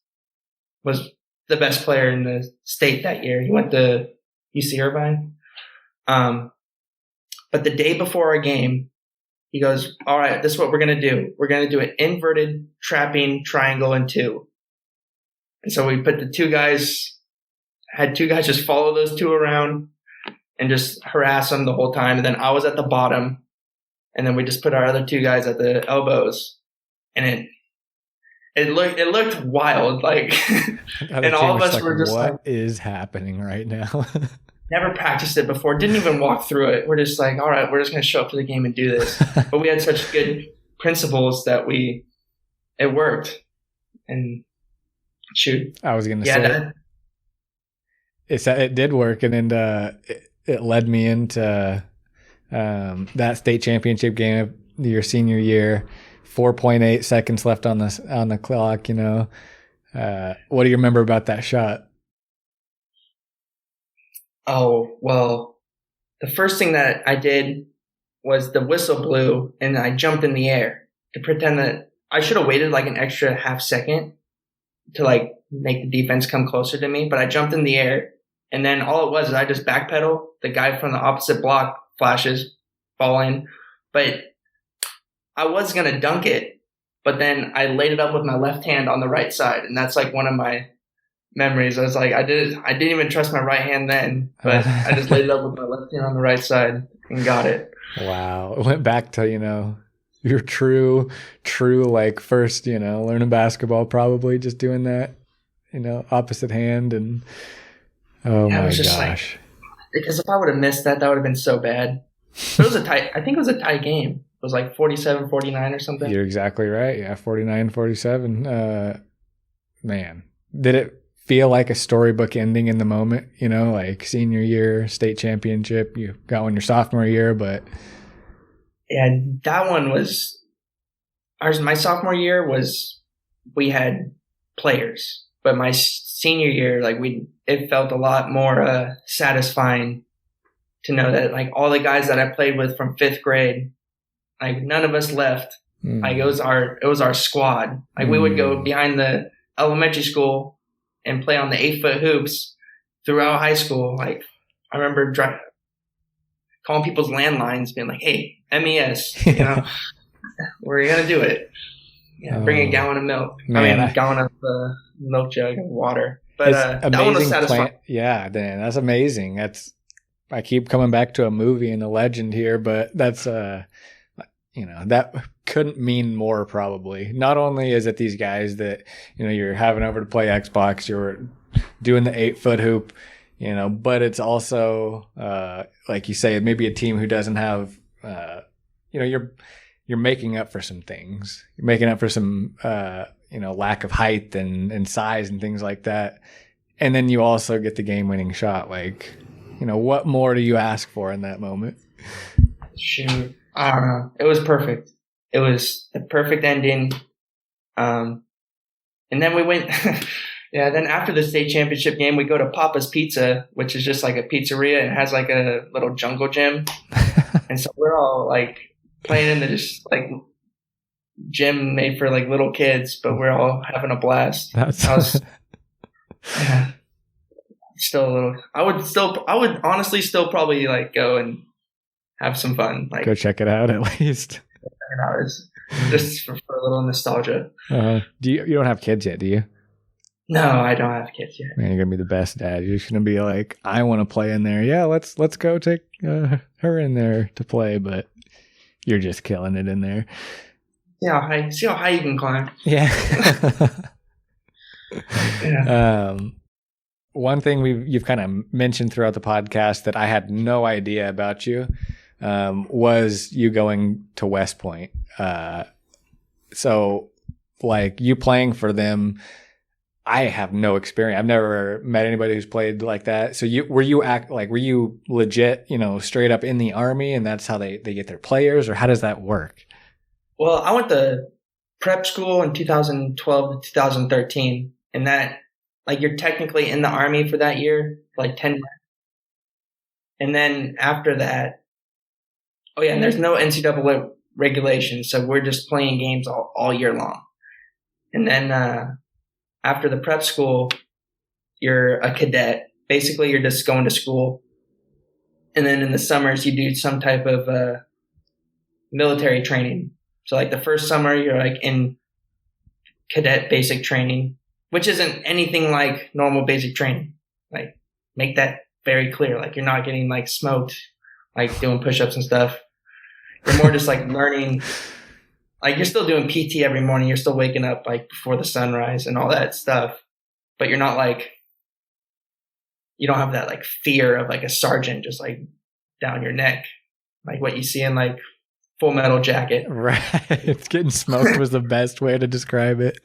the best player in the state that year. He went to UC Irvine. But the day before our game, he goes, "All right, this is what we're going to do. We're going to do an inverted trapping triangle in 2. And so we put had two guys just follow those 2 around and just harass them the whole time. And then I was at the bottom, and then we just put our other 2 guys at the elbows. And it looked wild, like, and all of us were just like, what is happening right now? never practiced it before, didn't even walk through it. We're just like, all right, we're just going to show up to the game and do this. But we had such good principles that it worked. And shoot. I was going to say it did work. And then it led me into that state championship game of your senior year, 4.8 seconds left on the clock, you know. What do you remember about that shot? Oh, well, the first thing that I did was the whistle blew and I jumped in the air to pretend that I should have waited like an extra half second to like make the defense come closer to me, but I jumped in the air and then all it was is I just backpedal. The guy from the opposite block flashes, fall in, but I was going to dunk it, but then I laid it up with my left hand on the right side. And that's like one of my memories. I was like, I didn't even trust my right hand then, but I just laid it up with my left hand on the right side and got it. Wow. It went back to, you know, your true, like first, you know, learning basketball, probably just doing that, you know, opposite hand. And oh my gosh. Like, because if I would have missed that, that would have been so bad. But I think it was a tight game. It was like 47-49 or something. You're exactly right. Yeah. 49-47. Man, did it feel like a storybook ending in the moment, you know, like senior year, state championship, you got one your sophomore year, but yeah, that one was my sophomore year we had players, but my senior year, like it felt a lot more satisfying to know that like all the guys that I played with from 5th grade, like none of us left. Like it was our squad. Like we would go behind the elementary school and play on the 8-foot hoops throughout high school. Like I remember calling people's landlines, being like, "Hey, MES, you know, we're gonna do it. Yeah, bring a gallon of milk. A gallon of milk jug and water." But that one was satisfying. Yeah, Dan, that's amazing. I keep coming back to a movie and a legend here, but that's you know, that couldn't mean more probably. Not only is it these guys that, you know, you're having over to play Xbox, you're doing the 8-foot hoop, you know, but it's also, like you say, maybe a team who doesn't have, you know, you're making up for some things. You're making up for some, you know, lack of height and size and things like that. And then you also get the game-winning shot. Like, you know, what more do you ask for in that moment? Shoot. I don't know. It was perfect. It was a perfect ending. And then we went, yeah, then after the state championship game, we go to Papa's Pizza, which is just like a pizzeria and has like a little jungle gym. And so we're all like playing in the just like gym made for like little kids, but we're all having a blast. Yeah, still a little, I would honestly still probably like go and have some fun. Like go check it out at least. Just for a little nostalgia. You don't have kids yet, do you? No, I don't have kids yet. Man, you're gonna be the best dad. You're just gonna be like, I want to play in there. Yeah, let's go take her in there to play. But you're just killing it in there. See how high you can climb. Yeah. Yeah. One thing you've kind of mentioned throughout the podcast that I had no idea about you was you going to West Point. So like you playing for them, I have no experience. I've never met anybody who's played like that. So were you legit, you know, straight up in the Army and that's how they get their players, or how does that work? Well, I went to prep school in 2012 to 2013, and that, like, you're technically in the Army for that year, like 10 months. And then after that, and there's no NCAA regulation, so we're just playing games all year long. And then after the prep school, you're a cadet. Basically, you're just going to school. And then in the summers, you do some type of military training. So like the first summer, you're like in cadet basic training, which isn't anything like normal basic training. Like, make that very clear. Like, you're not getting like smoked, like doing push-ups and stuff. You're more just like learning like you're still doing PT every morning. You're still waking up like before the sunrise and all that stuff, but you're not like, you don't have that like fear of like a sergeant just like down your neck, like what you see in like Full Metal Jacket. Right. It's getting smoked was the best way to describe it.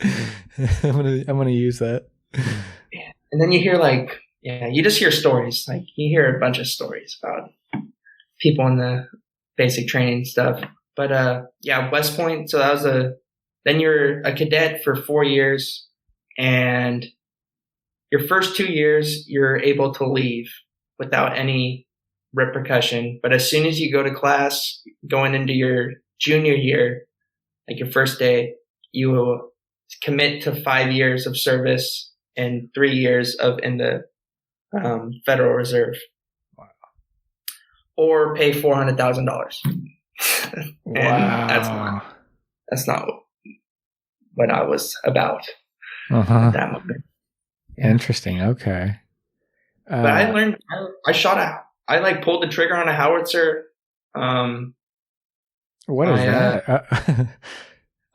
I'm gonna use that. And then you hear like, you just hear stories. Like you hear a bunch of stories about people in the basic training stuff. But West Point. So that was then you're a cadet for 4 years, and your first 2 years you're able to leave without any repercussion. But as soon as you go to class, going into your junior year, like your first day, you will commit to 5 years of service and 3 years in the Federal Reserve. Wow. Or pay $400,000. Wow. That's not what I was about Uh-huh. at that moment. Interesting. Okay. But I learned, I shot out. I like pulled the trigger on a howitzer. What is that?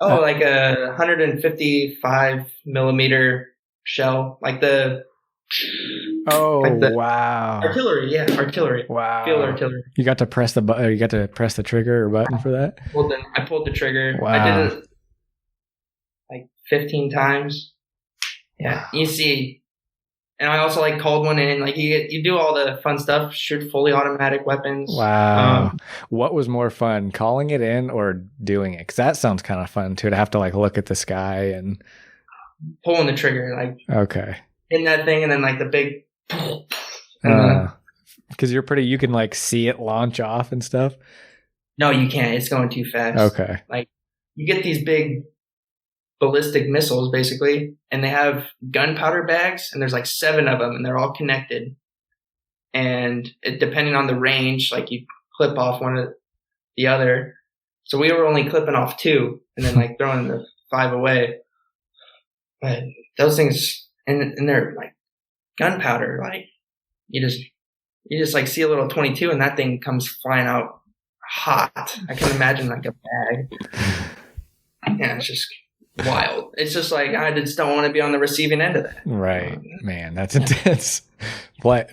Like a 155 millimeter shell, like the. Wow. Artillery, artillery. Wow. Field artillery. You got to press the button. You got to press the trigger or button for that. I pulled the trigger. Wow. I did it like 15 times. Yeah, Wow. you see. And I also like called one in. Like you do all the fun stuff. Shoot fully automatic weapons. Wow. What was more fun, calling it in or doing it? Because that sounds kind of fun too, to have to like look at the sky and pulling the trigger, like okay, in that thing, and then like the big. Because you can like see it launch off and stuff. No, you can't. It's going too fast. Okay. Like you get these big ballistic missiles basically, and they have gunpowder bags, and there's like 7 of them, and they're all connected. And depending on the range, like you clip off one of the other. So we were only clipping off 2, and then like throwing the 5 away. But those things, and they're like gunpowder. Like you just like see a little 22, and that thing comes flying out hot. I can imagine like a bag. Yeah, it's just wild. It's just like I just don't want to be on the receiving end of that. Right, man, that's intense. But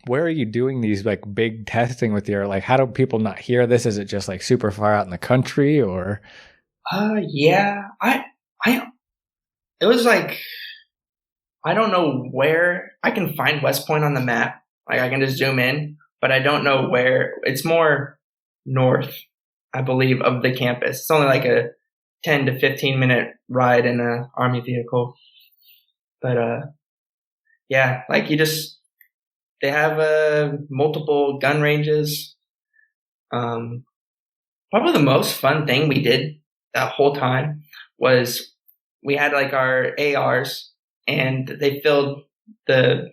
where are you doing these like big testing with your, like, how do people not hear this? Is it just like super far out in the country or? Yeah, it was like, I don't know where. I can find West Point on the map. Like I can just zoom in, but I don't know where. It's more north, I believe, of the campus. It's only like a 10 to 15 minute ride in an Army vehicle. But yeah, like they have multiple gun ranges. Probably the most fun thing we did that whole time was we had like our ARs, and they filled the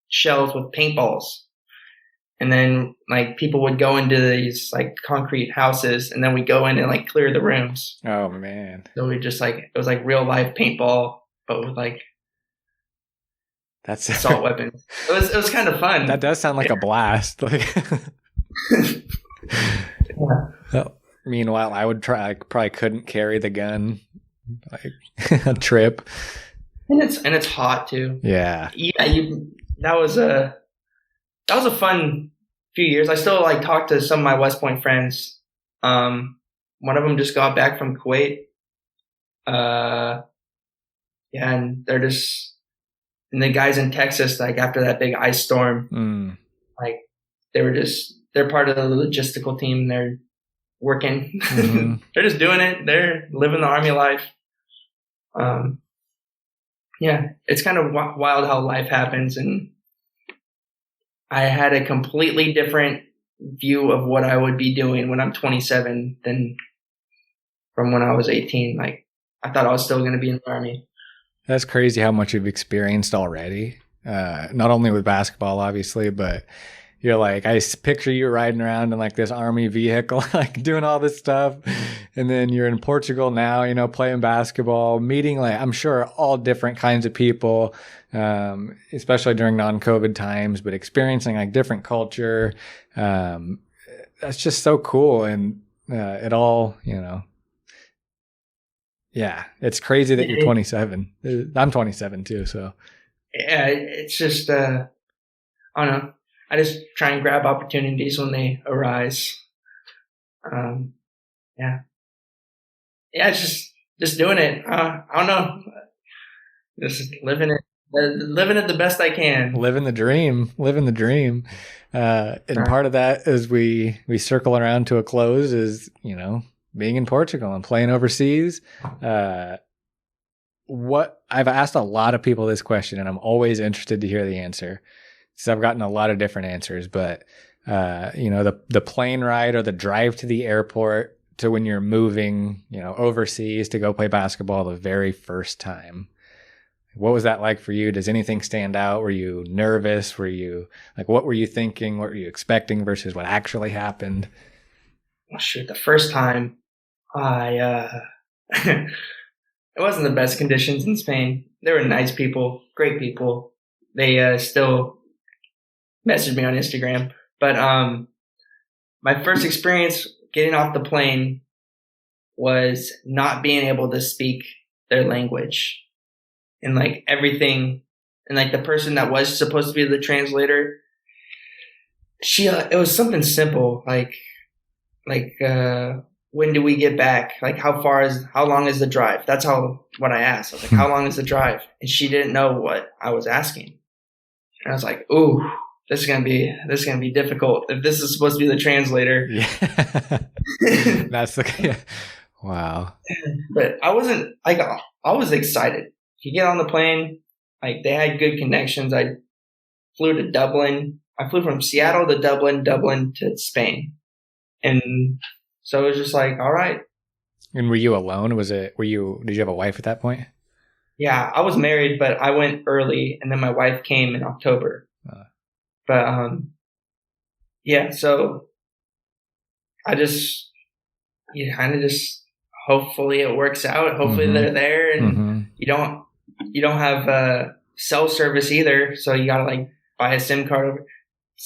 shells with paintballs. And then like people would go into these like concrete houses, and then we go in and like clear the rooms. Oh man. So we just like, it was like real life paintball, but with like that's assault weapons. It was kind of fun. That does sound like a blast. Like well, meanwhile, I would try. I probably couldn't carry the gun, like a trip. And it's hot too. Yeah. Yeah. That was a fun few years. I still like talk to some of my West Point friends. One of them just got back from Kuwait. Yeah, and and the guys in Texas, like after that big ice storm, like they're part of the logistical team. They're working. Mm-hmm. They're just doing it. They're living the Army life. Yeah, it's kind of wild how life happens. And I had a completely different view of what I would be doing when I'm 27 than from when I was 18. Like I thought I was still going to be in the Army. That's crazy how much you've experienced already. Not only with basketball, obviously, but you're like, I picture you riding around in like this Army vehicle, like doing all this stuff. And then you're in Portugal now, you know, playing basketball, meeting like, I'm sure all different kinds of people, especially during non-COVID times, but experiencing like different culture. That's just so cool. And it all, you know, Yeah. It's crazy that you're 27. I'm 27 too. So yeah, it's just, I don't know. I just try and grab opportunities when they arise. Yeah. Yeah, it's just doing it. I don't know. Just living it the best I can. living the dream. And part of that as we circle around to a close is, being in Portugal and playing overseas. What I've asked a lot of people this question, and I'm always interested to hear the answer. So I've gotten a lot of different answers, but the plane ride or the drive to the airport to when you're moving, overseas to go play basketball the very first time. What was that like for you? Does anything stand out? Were you nervous? Were you what were you thinking? What were you expecting versus what actually happened? Well, shoot, the first time I, it wasn't the best conditions in Spain. They were nice people, great people. They still message me on Instagram. But my first experience getting off the plane was not being able to speak their language. And everything, and the person that was supposed to be the translator, it was something simple, when do we get back? How long is the drive? That's what I asked. I was like, how long is the drive? And she didn't know what I was asking. And I was like, ooh, this is gonna be difficult if this is supposed to be the translator. Yeah. That's wow. But I wasn't I was excited. You get on the plane, they had good connections. I flew to Dublin. I flew from Seattle to Dublin to Spain. And so it was just all right. And were you alone? Did you have a wife at that point? Yeah, I was married, but I went early and then my wife came in October. But, yeah, so I kind of just, hopefully it works out. Hopefully they're there, and you don't have cell service either. So you got to buy a SIM card.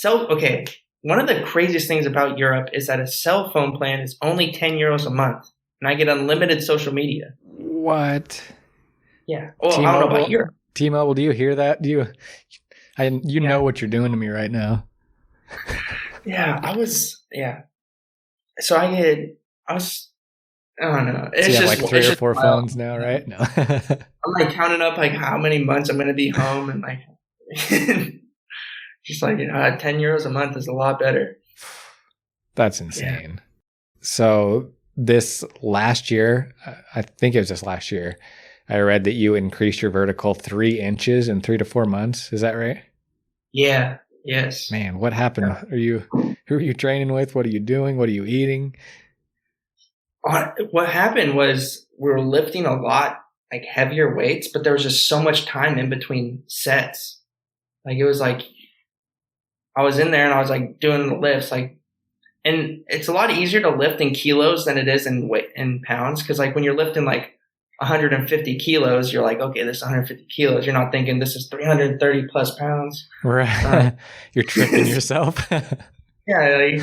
Okay. One of the craziest things about Europe is that a cell phone plan is only €10 a month, and I get unlimited social media. What? Yeah. Well, I don't know about Europe. T-Mobile, do you hear that? You know what you're doing to me right now. Yeah, So I don't know. It's you just have 3 or 4 phones now, right? No. I'm counting up how many months I'm going to be home, and just €10 a month is a lot better. That's insane. Yeah. So this last year, I think it was this last year, I read that you increased your vertical 3 inches in 3 to 4 months. Is that right? Yeah. Yes. Man, what happened? Yeah. Who are you training with? What are you doing? What are you eating? What happened was we were lifting a lot, heavier weights, but there was just so much time in between sets. It was I was in there and I was doing the lifts, and it's a lot easier to lift in kilos than it is in pounds. Cause when you're lifting 150 kilos, you're okay, this is 150 kilos. You're not thinking this is 330 plus pounds. Right. You're tricking yourself. Yeah.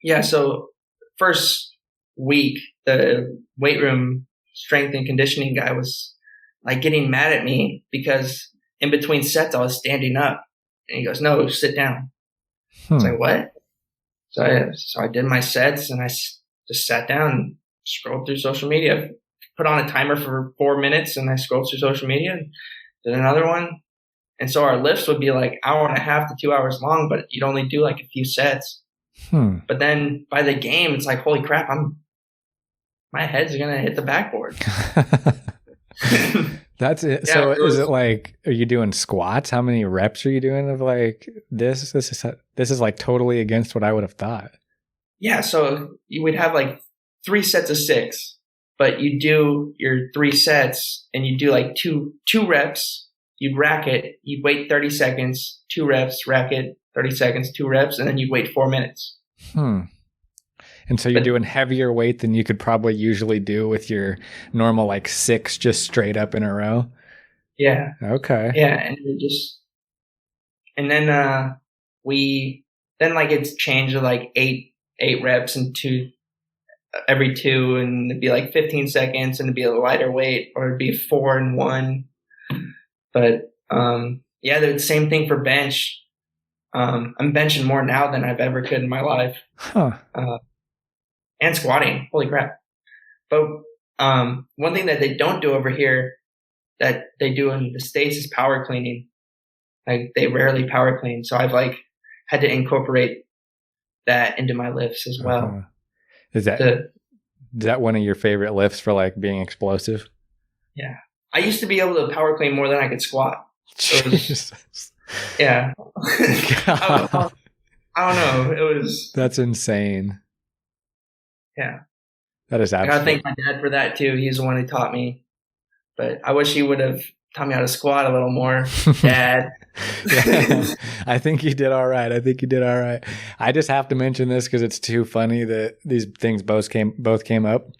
Yeah. So first week, the weight room strength and conditioning guy was getting mad at me because in between sets, I was standing up, and he goes, "No, sit down." I was like, "What?" So I did my sets, and I just sat down and scrolled through social media, put on a timer for 4 minutes, and I scrolled through social media and did another one. And so our lifts would be hour and a half to 2 hours long, but you'd only do a few sets. But then by the game, it's holy crap, my head's going to hit the backboard. That's it. Yeah, so is it are you doing squats? How many reps are you doing of this? This is totally against what I would have thought. Yeah. So you would have 3 sets of 6, but you do your 3 sets and you do two reps. You'd rack it. You'd wait 30 seconds, 2 reps, rack it, 30 seconds, 2 reps, and then you'd wait 4 minutes. And so you're doing heavier weight than you could probably usually do with your normal 6 just straight up in a row. Yeah. Okay. Yeah, and then it's changed to 8 reps and 2 every 2, and it'd be like 15 seconds, and it'd be a lighter weight, or it'd be 4 and 1. But the same thing for bench. I'm benching more now than I've ever could in my life. And squatting. Holy crap. But one thing that they don't do over here that they do in the States is power cleaning. Like, they rarely power clean. So I've like had to incorporate that into my lifts as well. Is that one of your favorite lifts for like being explosive? Yeah. I used to be able to power clean more than I could squat. Yeah. I don't know. It was. That's insane. Yeah. That is absolutely. I gotta thank my dad for that too. He's the one who taught me. But I wish he would have taught me how to squat a little more, Dad. Yeah, I think you did all right. I just have to mention this because it's too funny that these things both came up.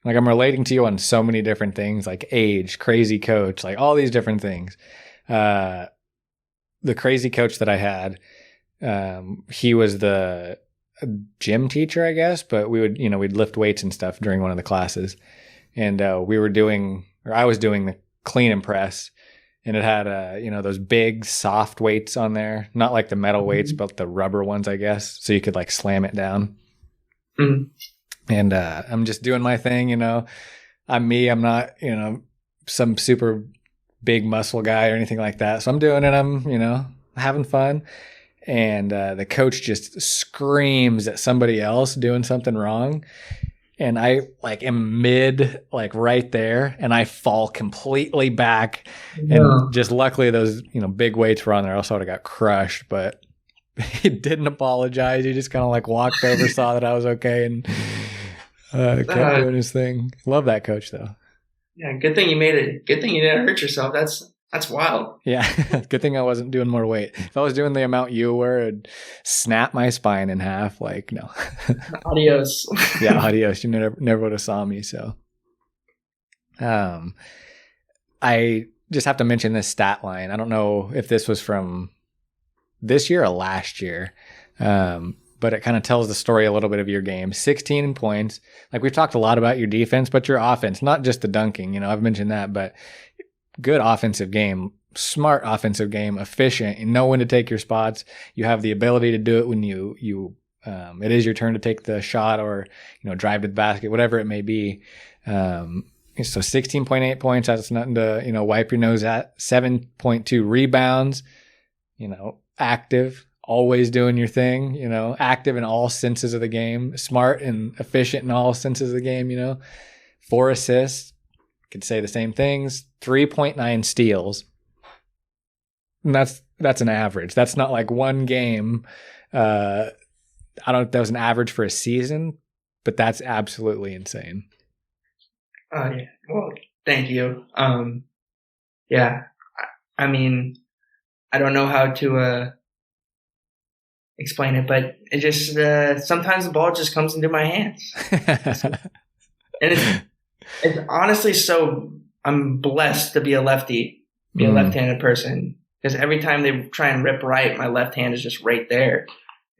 Like, I'm relating to you on so many different things, like age, crazy coach, like all these different things. The crazy coach that I had, he was the gym teacher, I guess, but we'd lift weights and stuff during one of the classes. And I was doing the clean and press, and it had, those big soft weights on there, not like the metal weights, but the rubber ones, I guess. So you could like slam it down. Mm-hmm. And I'm just doing my thing, I'm me. I'm not, some super big muscle guy or anything like that. So I'm doing it. I'm, having fun. And the coach just screams at somebody else doing something wrong. And I like am mid, like right there, and I fall completely back. Yeah. And just luckily those, big weights were on there, else I would have got crushed. But he didn't apologize. He just kind of like walked over, saw that I was okay, and kept doing his thing. Love that coach though. Yeah, good thing you made it. Good thing you didn't hurt yourself. That's wild. Yeah, good thing I wasn't doing more weight. If I was doing the amount you were, it'd snap my spine in half. Like, no. Adios. Yeah, adios. You never would have saw me. So, I just have to mention this stat line. I don't know if this was from this year or last year, but it kind of tells the story a little bit of your game. 16 points. Like, we've talked a lot about your defense, but your offense, not just the dunking. I've mentioned that, but good offensive game, smart offensive game, efficient. You know when to take your spots. You have the ability to do it when it is your turn to take the shot or, drive to the basket, whatever it may be. So 16.8 points, that's nothing to, wipe your nose at. 7.2 rebounds, active, always doing your thing, active in all senses of the game, smart and efficient in all senses of the game, 4 assists. Could say the same things. 3.9 steals. And that's an average. That's not like one game. I don't know if that was an average for a season, but that's absolutely insane. Yeah. Well, thank you. Yeah. I mean, I don't know how to explain it, but it just sometimes the ball just comes into my hands. And it's honestly I'm blessed to be a lefty, a left-handed person, because every time they try and rip right, my left hand is just right there,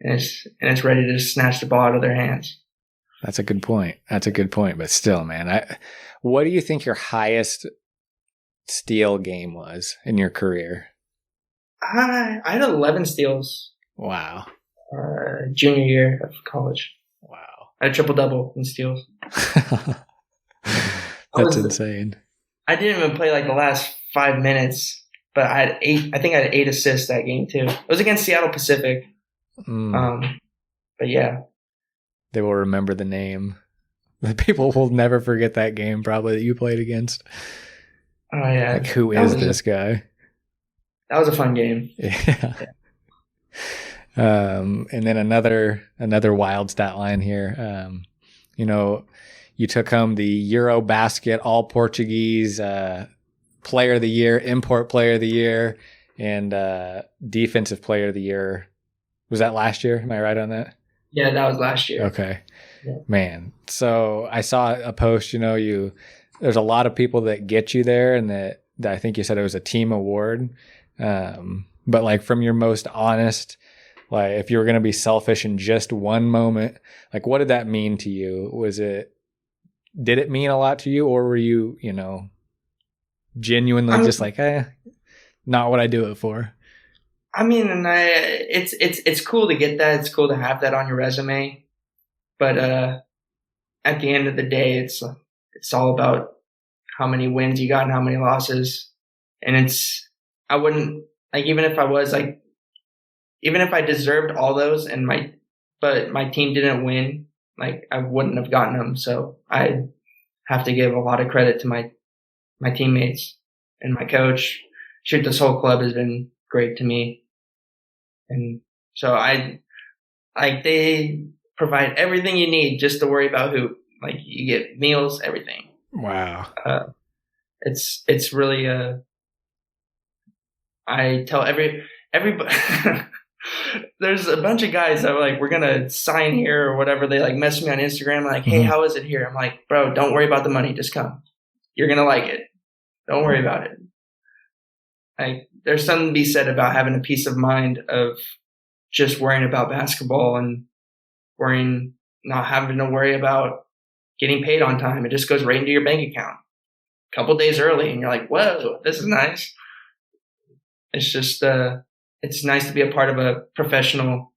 and it's ready to just snatch the ball out of their hands. That's a good point. But still, man, what do you think your highest steal game was in your career? I had 11 steals. Wow. Junior year of college. Wow. I had a triple-double in steals. That's insane. I didn't even play like the last 5 minutes, but I had 8. I think I had 8 assists that game too. It was against Seattle Pacific. But yeah, they will remember the name. The people will never forget that game probably that you played against. Oh yeah. Like, who is this guy? That was a fun game. Yeah. And then another wild stat line here. You took home the Eurobasket All Portuguese Player of the Year, Import Player of the Year, and Defensive Player of the Year. Was that last year? Am I right on that? Yeah, that was last year. Okay. Yeah. Man. So I saw a post, there's a lot of people that get you there, and that I think you said it was a team award. But like, from your most honest Like if you were going to be selfish in just one moment, like what did that mean to you? Did it mean a lot to you, or were you, genuinely just like, not what I do it for? I mean, and it's cool to get that. It's cool to have that on your resume. But at the end of the day, it's all about how many wins you got and how many losses. And I wouldn't, like, even if I deserved all those but my team didn't win, like I wouldn't have gotten them. So I have to give a lot of credit to my teammates and my coach. Shoot, this whole club has been great to me. And so they provide everything you need just to worry about hoop. Like you get meals, everything. Wow. It's really, I tell everybody, there's a bunch of guys that are like, we're going to sign here or whatever. They like message me on Instagram. Like, hey, how is it here? I'm like, bro, don't worry about the money. Just come. You're going to like it. Don't worry about it. Like there's something to be said about having a peace of mind of just worrying about basketball and not having to worry about getting paid on time. It just goes right into your bank account a couple days early. And you're like, whoa, this is nice. It's just, it's nice to be a part of a professional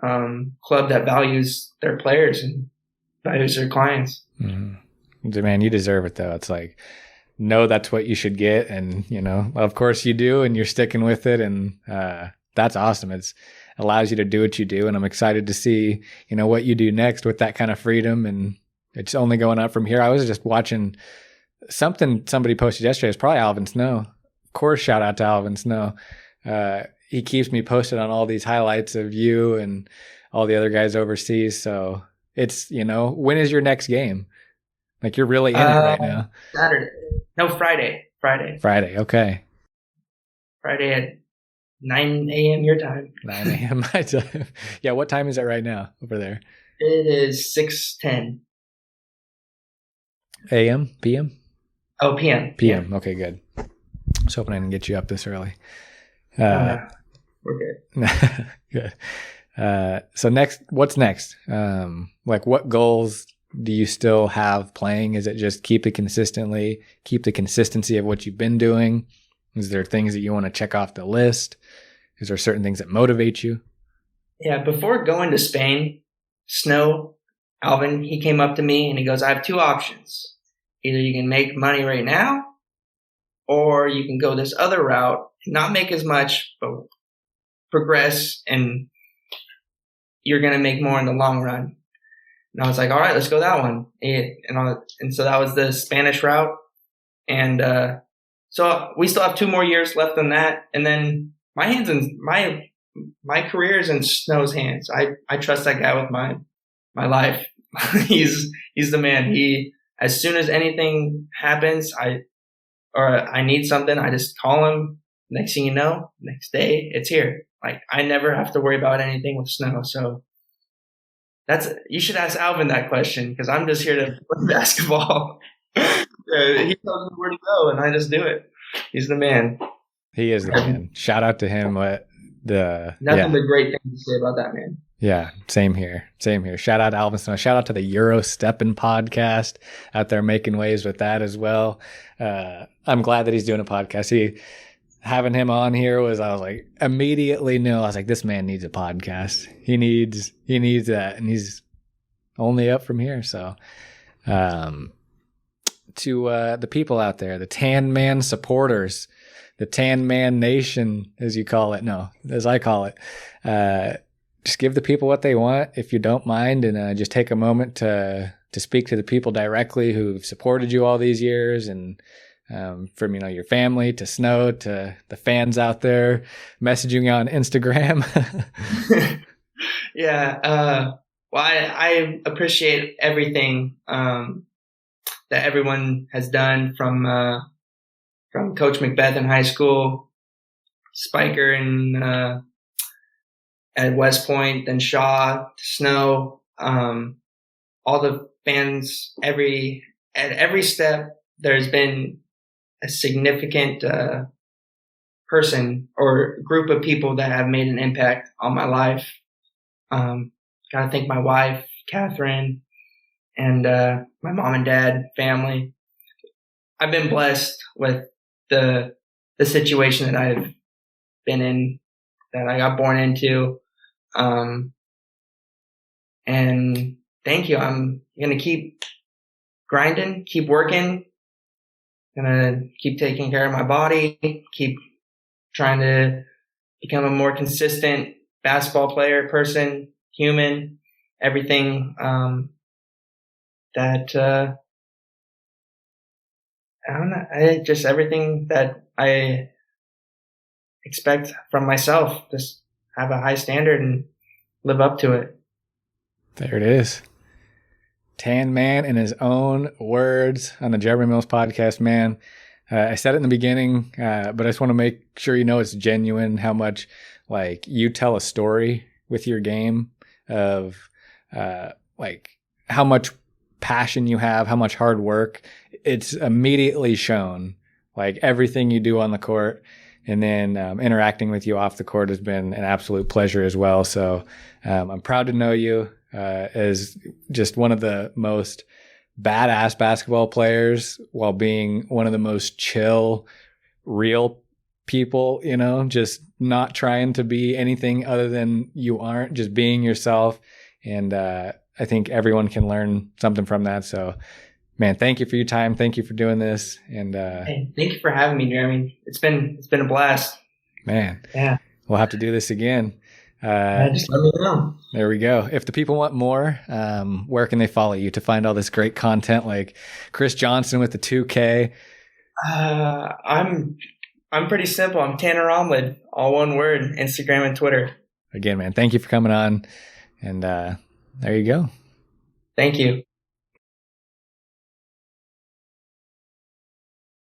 club that values their players and values their clients. Mm-hmm. Man, you deserve it though. It's like, no, that's what you should get. And, of course you do, and you're sticking with it. And that's awesome. It allows you to do what you do. And I'm excited to see, what you do next with that kind of freedom. And it's only going up from here. I was just watching something somebody posted yesterday. It's probably Alvin Snow. Of course, shout out to Alvin Snow. He keeps me posted on all these highlights of you and all the other guys overseas. So it's, when is your next game? Like you're really in it right now. Saturday. No, Friday. Friday. Okay. Friday at 9 a.m. your time. 9 a.m. my time. Yeah. What time is it right now over there? It is 6:10. A.m. P.m. Oh, p.m. P.m. Yeah. Okay, good. I was hoping I didn't get you up this early. We're good. Good. So what's next? Like what goals do you still have playing? Is it just keep the consistency of what you've been doing? Is there things that you want to check off the list? Is there certain things that motivate you? Yeah. Before going to Spain, Alvin, he came up to me and he goes, I have two options. Either you can make money right now, or you can go this other route, not make as much, but progress, and you're going to make more in the long run. And I was like, all right, let's go that one. And so that was the Spanish route. And so we still have 2 more years left on that. And then my career is in Snow's hands. I trust that guy with my life. He's the man. As soon as anything happens, I need something, I just call him. Next thing you know, next day it's here. Like I never have to worry about anything with Snow. So you should ask Alvin that question, because I'm just here to play basketball. He tells me where to go, and I just do it. He's the man. He is the man. Shout out to him. Nothing but great things to say about that man. Yeah, same here. Shout out to Alvin Snow. Shout out to the Euro Steppin' podcast out there making waves with that as well. I'm glad that he's doing a podcast. Having him on here I was like, immediately knew. I was like, this man needs a podcast. He needs that, and he's only up from here. So, to the people out there, the Tan Man supporters, the Tan Man Nation, as you call it, no, as I call it, just give the people what they want, if you don't mind, and just take a moment to speak to the people directly who've supported you all these years, and from your family to Snow to the fans out there messaging you on Instagram. Yeah. Well, I appreciate everything that everyone has done from Coach McBeth in high school, Spiker and at West Point, then Shaw, Snow, all the fans. At every step, there's been a significant person or group of people that have made an impact on my life. Got to thank my wife, Catherine, and my mom and dad, family. I've been blessed with the situation that I've been in, that I got born into. And thank you. I'm going to keep grinding, keep working, going to keep taking care of my body, keep trying to become a more consistent basketball player, person, human, everything that I don't know. Just everything that I expect from myself. Just have a high standard and live up to it. There it is. Tan Man in his own words on the Jeremy Mills podcast, man. I said it in the beginning, but I just want to make sure you know it's genuine how much like you tell a story with your game of like how much passion you have, how much hard work. It's immediately shown, like everything you do on the court, and then interacting with you off the court has been an absolute pleasure as well. So I'm proud to know you as just one of the most badass basketball players while being one of the most chill, real people, you know, just not trying to be anything other than you aren't, just being yourself. And I think everyone can learn something from that. So, man, thank you for your time. Thank you for doing this. And hey, thank you for having me, Jeremy. It's been a blast. Man, yeah, we'll have to do this again. Just let me know. There we go. If the people want more, where can they follow you to find all this great content like Chris Johnson with the 2K? I'm pretty simple. I'm Tanner Omlid, all one word, Instagram and Twitter. Again, man, thank you for coming on. And there you go. Thank you.